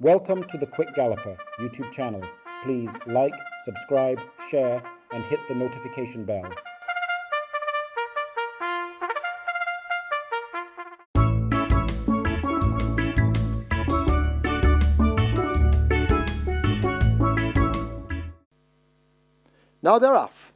Welcome to the Quick Galloper YouTube channel. Please like, subscribe, share, and hit the notification bell. Now they're off.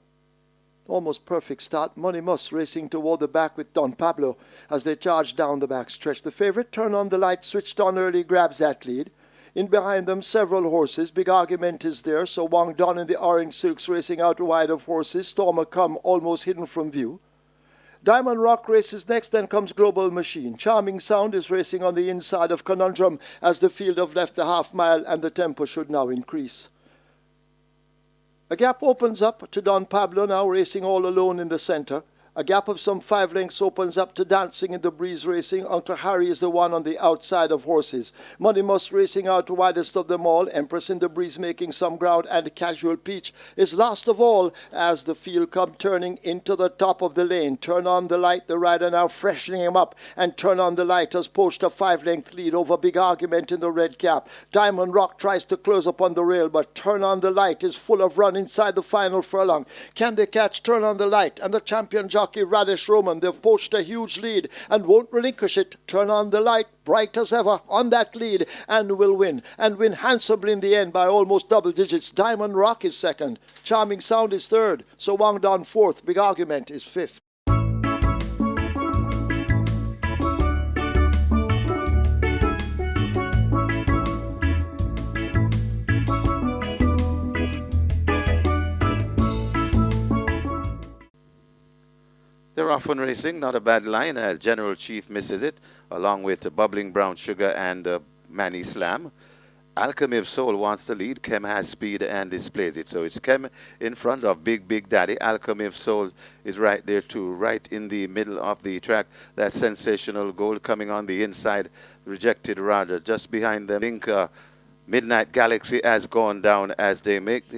Almost perfect start. Money Must racing toward the back with Don Pablo as they charge down the back stretch. The favorite Turn on the Light switched on early, grabs that lead. In behind them, several horses. Big Argument is there. So Wang Don in the orange silks racing out wide of horses. Stormer Come almost hidden from view. Diamond Rock races next, then comes Global Machine. Charming Sound is racing on the inside of Conundrum as the field have left the half mile and the tempo should now increase. A gap opens up to Don Pablo, now racing all alone in the center. A gap of some 5 lengths opens up to Dancing in the Breeze racing. Uncle Harry is the one on the outside of horses. Money Must racing out widest of them all. Empress in the Breeze making some ground, and Casual Peach is last of all as the field come turning into the top of the lane. Turn on the Light, the rider now freshening him up, and Turn on the Light has poached a 5-length lead over Big Argument in the red cap. Diamond Rock tries to close upon the rail, but Turn on the Light is full of run inside the final furlong. Can they catch Turn on the Light and the champion jockey Radish Roman? They've poached a huge lead and won't relinquish it. Turn on the Light, bright as ever on that lead, and will win handsomely in the end by almost double digits. Diamond Rock is second, Charming Sound is third, so Wang Don fourth, Big Argument is fifth. They're off on racing, not a bad line as General Chief misses it, along with Bubbling Brown Sugar and Manny Slam. Alchemy of Soul wants the lead. Kem has speed and displays it. So it's Kem in front of Big Daddy. Alchemy of Soul is right there too, right in the middle of the track. That Sensational Gold coming on the inside. Rejected Roger just behind them. Link Midnight Galaxy has gone down as they make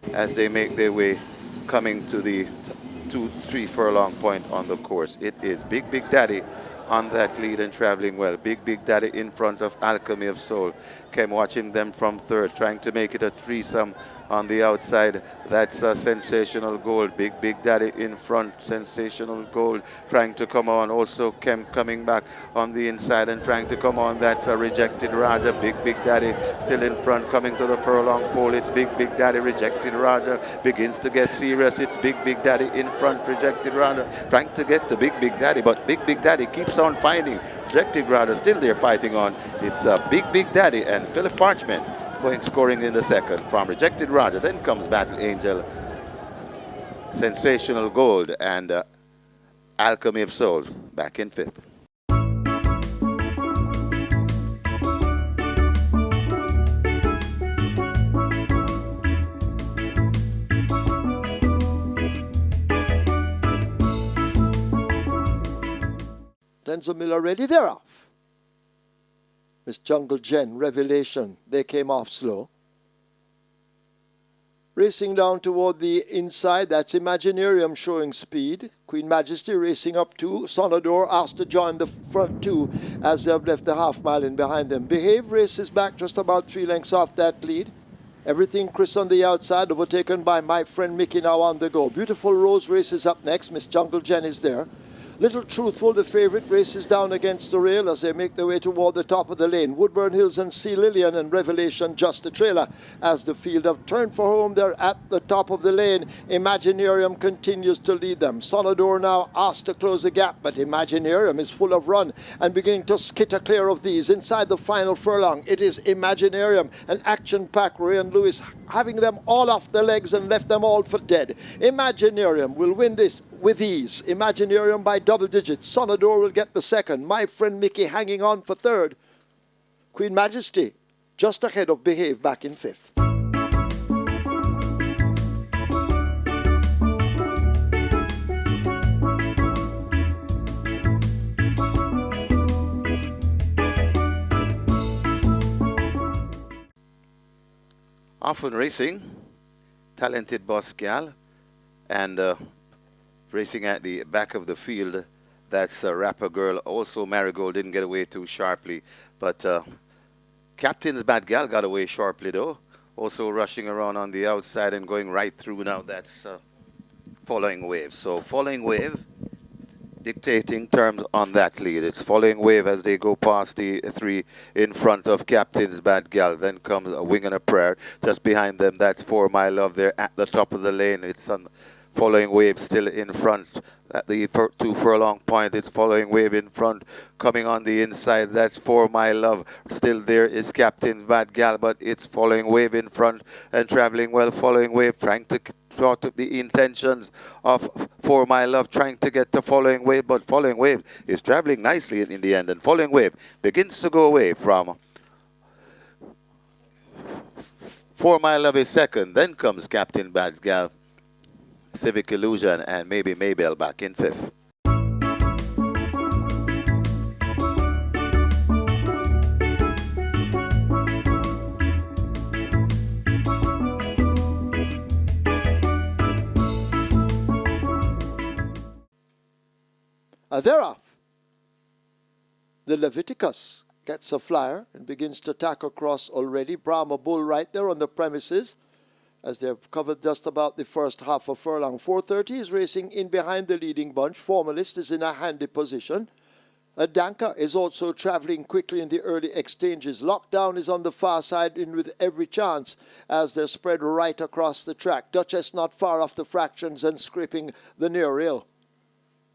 their way coming to the 2-3 furlong point on the course. It is Big Daddy on that lead and traveling well. Big Daddy in front of Alchemy of Soul. Kem watching them from third, trying to make it a threesome on the outside. That's Sensational Gold. Big Daddy in front. Sensational Gold trying to come on. Also Kem coming back on the inside and trying to come on. That's a Rejected Raja. Big Daddy still in front, coming to the furlong pole. It's Big Daddy. Rejected Raja begins to get serious. It's Big Daddy in front. Rejected Raja trying to get to Big Daddy, but Big Daddy keeps on finding Rejected Raja still there fighting on. It's Big Daddy and Philip Parchment scoring in the second from Rejected Raja. Then comes Battle Angel, Sensational Gold, and Alchemy of Soul back in fifth. Denzel Miller ready, they're off. Miss Jungle Jen, Revelation, they came off slow. Racing down toward the inside, that's Imaginarium showing speed. Queen Majesty racing up too. Sonador asked to join the front two as they have left the half mile in behind them. Behave races back just about 3 lengths off that lead. Everything Chris on the outside, overtaken by My Friend Mickey now on the go. Beautiful Rose races up next. Miss Jungle Jen is there. Little Truthful, the favorite, races down against the rail as they make their way toward the top of the lane. Woodburn Hills and Sea Lillian and Revelation just a trailer. As the field have turned for home, they're at the top of the lane. Imaginarium continues to lead them. Sonador now asked to close the gap, but Imaginarium is full of run and beginning to skitter clear of these. Inside the final furlong, it is Imaginarium and Action Pack, Ray and Lewis, having them all off their legs and left them all for dead. Imaginarium will win this with ease. Imaginarium by double digits. Sonador will get the second. My Friend Mickey hanging on for third. Queen Majesty just ahead of Behave back in fifth. Often racing, Talented Boss Gal, and racing at the back of the field, that's Rapper Girl. Also Marigold didn't get away too sharply, but Captain's Bad Gal got away sharply though. Also rushing around on the outside and going right through now. That's Following Wave. So Following Wave dictating terms on that lead. It's Following Wave as they go past the three in front of Captain's Bad Gal. Then comes A Wing and a Prayer. Just behind them, that's For My Love. They're at the top of the lane. It's on Following Wave still in front at the 2 furlong point. It's Following Wave in front. Coming on the inside, that's For My Love. Still there is Captain's Bad Gal, but it's Following Wave in front and traveling well. Following Wave trying to sort of the intentions of For My Love, trying to get to Following Wave, but Following Wave is traveling nicely in the end, and Following Wave begins to go away from For My Love is second. Then comes Captain Bad Gal, Civic Illusion, and maybe Maybell back in fifth. Thereof, the Leviticus gets a flyer and begins to tack across already. Brahma Bull right there on the premises as they've covered just about the first half of furlong. 430 is racing in behind the leading bunch. Formalist is in a handy position. Danka is also traveling quickly in the early exchanges. Lockdown is on the far side in with every chance as they're spread right across the track. Duchess not far off the fractions and scraping the near rail.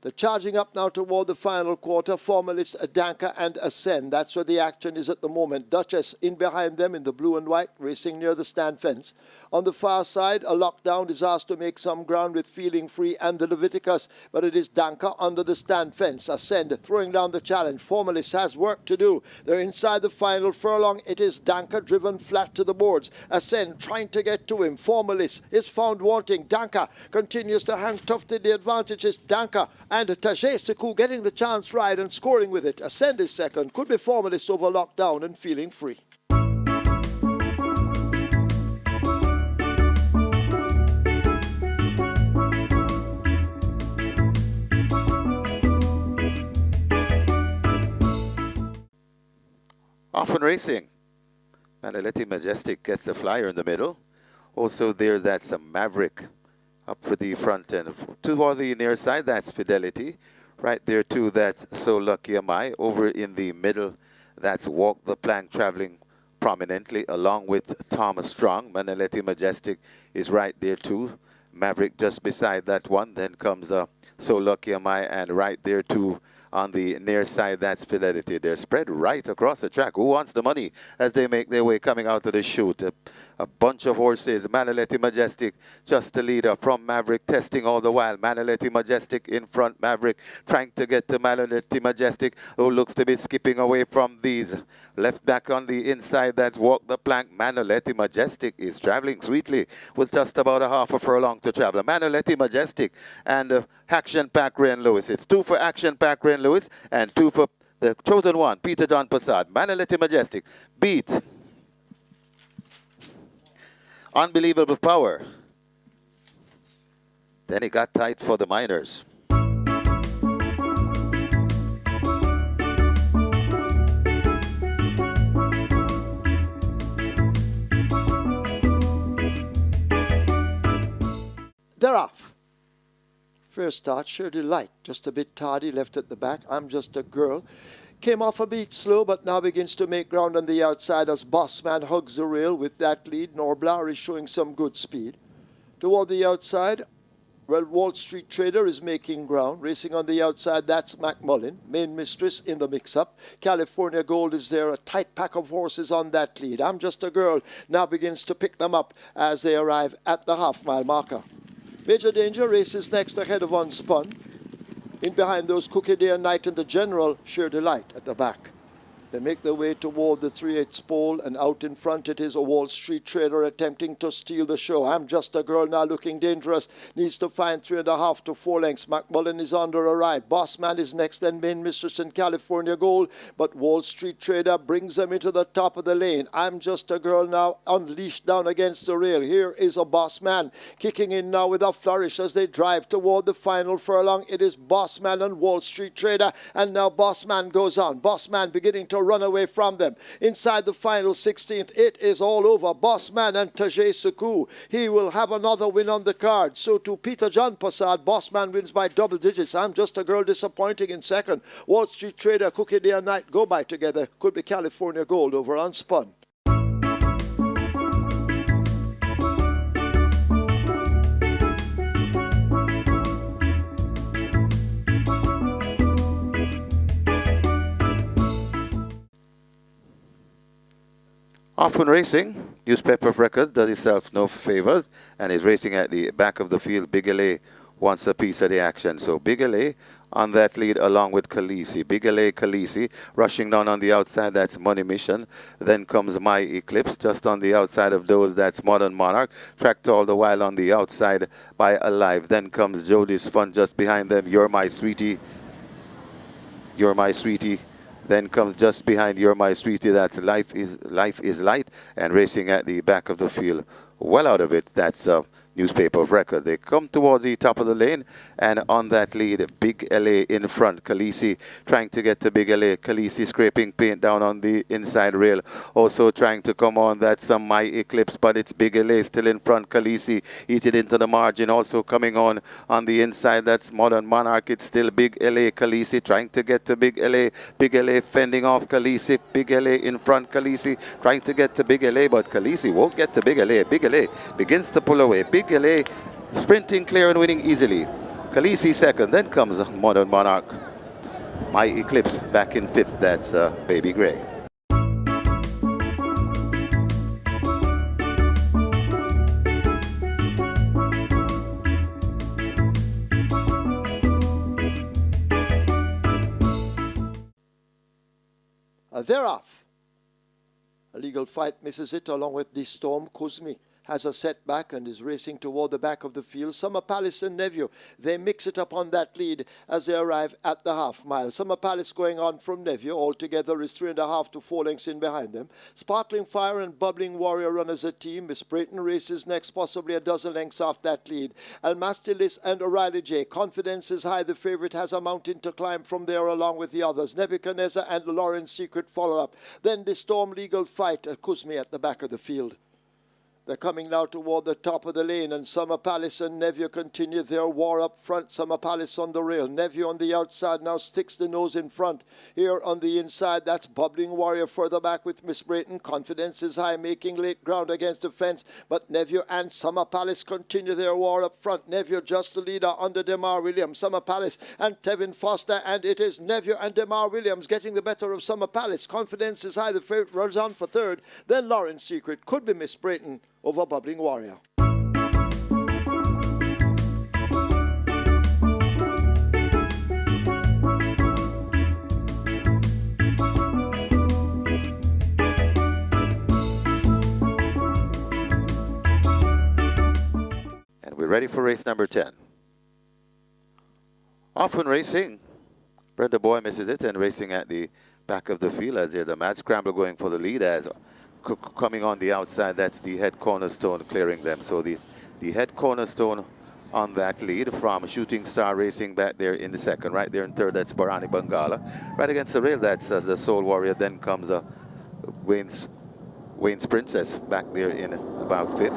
They're charging up now toward the final quarter. Formalist, Danka and Ascend. That's where the action is at the moment. Duchess in behind them in the blue and white, racing near the stand fence. On the far side, a Lockdown is asked to make some ground with Feeling Free and the Leviticus, but it is Danka under the stand fence. Ascend throwing down the challenge. Formalist has work to do. They're inside the final furlong. It is Danka driven flat to the boards. Ascend trying to get to him. Formalist is found wanting. Danka continues to hang tough to the advantage. It's Danka and Tajay Sekou getting the chance right and scoring with it. Ascend is second. Could be Formalist over Lockdown and Feeling Free. Often Racing. Manaleti Majestic gets the flyer in the middle. Also there, that's a Maverick up for the front end. Toward the near side, that's Fidelity. Right there too, that's So Lucky Am I. Over in the middle, that's Walk the Plank traveling prominently along with Thomas Strong. Manaleti Majestic is right there too. Maverick just beside that one. Then comes So Lucky Am I, and right there too on the near side, that's Fidelity. They're spread right across the track. Who wants the money as they make their way coming out of the chute? A bunch of horses. Manaleti Majestic just the leader from Maverick, testing all the while. Manaleti Majestic in front. Maverick trying to get to Manaleti Majestic, who looks to be skipping away from these. Left back on the inside, that's Walk the Plank. Manaleti Majestic is traveling sweetly with just about a half a furlong to travel. Manaleti Majestic and Action Pack Rain Lewis. It's 2 for Action Pack Rain Lewis and 2 for the chosen one, Peter John Passad. Manaleti Majestic beat Unbelievable Power. Then it got tight for the Miners. They're off. First start, Sure Delight. Just a bit tardy, left at the back. I'm Just a Girl. Came off a bit slow, but now begins to make ground on the outside as Bossman hugs the rail with that lead. Norblar is showing some good speed. Toward the outside, well, Wall Street Trader is making ground. Racing on the outside, that's McMullen. Main Mistress in the mix-up. California Gold is there. A tight pack of horses on that lead. I'm Just a Girl now begins to pick them up as they arrive at the half-mile marker. Major Danger races next ahead of Unspun. In behind those, Cookie Day and Night and the General, Sheer Delight at the back. They make their way toward the 3/8 pole, and out in front it is a Wall Street Trader attempting to steal the show. I'm Just a Girl now looking dangerous. Needs to find 3.5 to 4 lengths. McMullen is under a ride. Bossman is next, then Main Mistress and California Gold. But Wall Street Trader brings them into the top of the lane. I'm Just a Girl now unleashed down against the rail. Here is a Bossman kicking in now with a flourish as they drive toward the final furlong. It is Bossman and Wall Street Trader. And now Bossman goes on. Bossman beginning to to run away from them. Inside the final 16th, it is all over. Bossman and Tajay Suku. He will have another win on the card. So to Peter John Passad, Bossman wins by double digits. I'm Just a Girl disappointing in second. Wall Street Trader, Cookie Day and Night go by together. Could be California Gold over Unspun. Often Racing, newspaper of record, does itself no favors and is racing at the back of the field. Big LA wants a piece of the action. So Big LA on that lead along with Khaleesi. Big LA, Khaleesi rushing down on the outside, that's Money Mission. Then comes My Eclipse. Just on the outside of those, that's Modern Monarch. Tracked all the while on the outside by Alive. Then comes Jody's Fun just behind them. You're My Sweetie. You're My Sweetie. Then comes just behind You're My Sweetie, that's Life is Light, and racing at the back of the field. Well out of it, that's newspaper of record. They come towards the top of the lane, and on that lead, Big LA in front. Khaleesi trying to get to Big LA. Khaleesi scraping paint down on the inside rail. Also trying to come on, that's My Eclipse, but it's Big LA still in front. Khaleesi eat it into the margin. Also coming on the inside, that's Modern Monarch. It's still Big LA. Khaleesi trying to get to Big LA. Big LA fending off Khaleesi. Big LA in front. Khaleesi trying to get to Big LA, but Khaleesi won't get to Big LA. Big LA begins to pull away. Big LA sprinting clear and winning easily. Khaleesi second, then comes Modern Monarch. My Eclipse back in fifth, that's Baby Gray. They're off. A legal fight misses it along with the Storm. Kuzmi has a setback and is racing toward the back of the field. Summer Palace and Nevio, they mix it up on that lead as they arrive at the half mile. Summer Palace going on from Nevio. Altogether is 3.5 to 4 lengths in behind them. Sparkling Fire and Bubbling Warrior run as a team. Miss Brayton races next, possibly a dozen lengths off that lead. Almastilis and O'Reilly J. Confidence is high. The favorite has a mountain to climb from there along with the others. Nebuchadnezzar and Lauren's Secret follow up. Then the Storm legal fight at Kuzmi at the back of the field. They're coming now toward the top of the lane, and Summer Palace and Nevio continue their war up front. Summer Palace on the rail. Nevio on the outside now sticks the nose in front. Here on the inside, that's Bubbling Warrior further back with Miss Brayton. Confidence is high, making late ground against the fence. But Nevio and Summer Palace continue their war up front. Nevio just the leader under Demar Williams. Summer Palace and Tevin Foster, and it is Nevio and Demar Williams getting the better of Summer Palace. Confidence is high. The favorite runs on for third. Then Lauren's Secret could be Miss Brayton over Bubbling Warrior. And we're ready for race number 10. Often Racing. Brenda Boy misses it and racing at the back of the field as there's a mad scramble going for the lead as coming on the outside, that's the Head Cornerstone clearing them. So the Head Cornerstone on that lead from Shooting Star Racing back there in the second. Right there in third, that's Barani Bangala. Right against the rail, that's the Soul Warrior. Then comes Wayne's Princess back there in about fifth.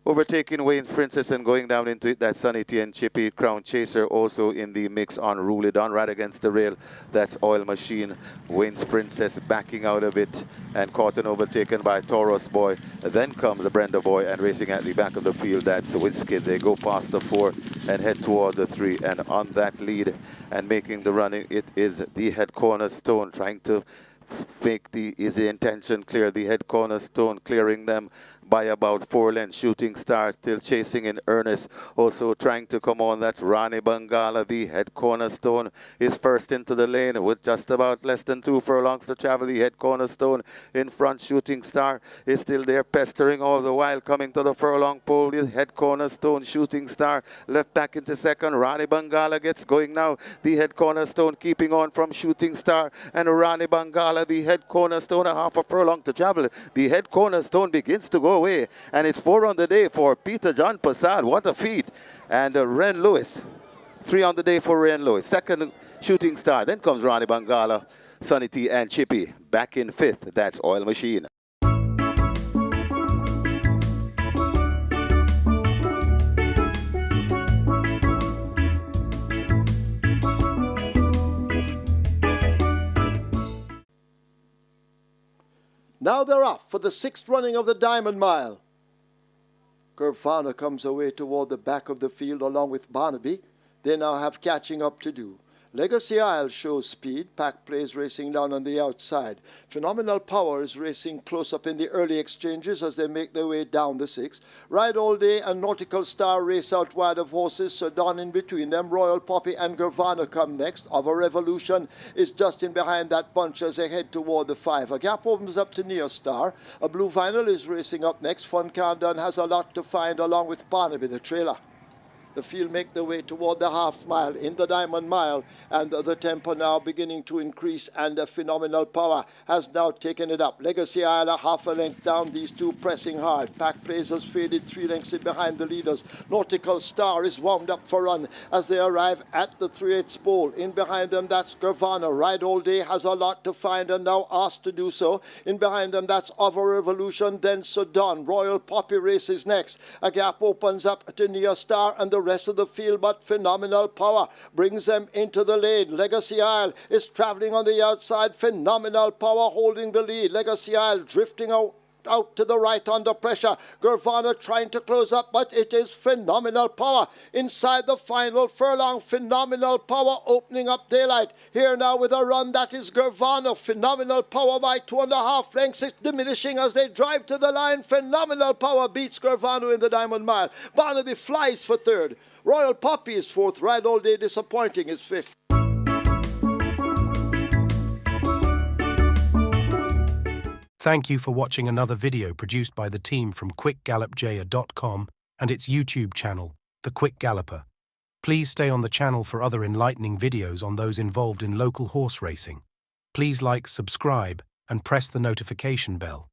Overtaking Wayne's Princess and going down into it, that's Sunny T and Chippy. Crown Chaser also in the mix on Rule It On. Right against the rail, that's Oil Machine. Wayne's Princess backing out of it and caught and overtaken by Taurus Boy. Then comes the Brenda Boy and racing at the back of the field, that's Whiskey. They go past the 4 and head toward the 3. And on that lead and making the running, it is the Head Cornerstone trying to make the intention clear. The Head Cornerstone clearing them by about 4 lengths. Shooting Star still chasing in earnest. Also trying to come on, that Rani Bangala. The Head Cornerstone is first into the lane with just about less than 2 furlongs to travel. The Head Cornerstone in front. Shooting Star is still there pestering all the while, coming to the furlong pole. The Head Cornerstone, Shooting Star left back into second. Rani Bangala gets going now. The Head Cornerstone keeping on from Shooting Star and Rani Bangala. The Head Cornerstone a half a furlong to travel. The Head Cornerstone begins to go away, and it's 4 on the day for Peter John Passad. What a feat. And Ren Lewis, 3 on the day for Ren Lewis. Second, Shooting Star. Then comes Rani Bangala. Sunny T and Chippy back in fifth. That's Oil Machine. Now they're off for the sixth running of the Diamond Mile. Gervana comes away toward the back of the field along with Barnaby. They now have catching up to do. Legacy Isle shows speed. Pack Plays racing down on the outside. Phenomenal Power is racing close up in the early exchanges as they make their way down the sixth. Ride All Day and Nautical Star race out wide of horses, so Don in between them. Royal Poppy and Gervana come next. Of a Revolution is just in behind that bunch as they head toward the 5. A gap opens up to Neo Star. A Blue Vinyl is racing up next. Fun Countdown has a lot to find along with Barnaby the trailer. The field make their way toward the half mile in the Diamond Mile, and the tempo now beginning to increase, and a Phenomenal Power has now taken it up. Legacy Isle a half a length down, these two pressing hard. Pack Plays has faded 3 lengths in behind the leaders. Nautical Star is wound up for run as they arrive at the 3/8 pole. In behind them, that's Gervana. Ride All Day has a lot to find and now asked to do so. In behind them, that's Of a Revolution, then Sudan. Royal Poppy races next. A gap opens up to Neo Star and the rest of the field, but Phenomenal Power brings them into the lane. Legacy Isle is traveling on the outside. Phenomenal Power holding the lead. Legacy Isle drifting out to the right under pressure. Gervana trying to close up, but it is Phenomenal Power inside the final furlong. Phenomenal Power opening up daylight here now with a run. That is Gervana. Phenomenal Power by 2.5 lengths. It's diminishing as they drive to the line. Phenomenal Power beats Gervana in the Diamond Mile. Barnaby flies for third. Royal Poppy is fourth. Ride All Day Disappointing is fifth. Thank you for watching another video produced by the team from QuickGallopJaya.com and its YouTube channel, The Quick Galloper. Please stay on the channel for other enlightening videos on those involved in local horse racing. Please like, subscribe, and press the notification bell.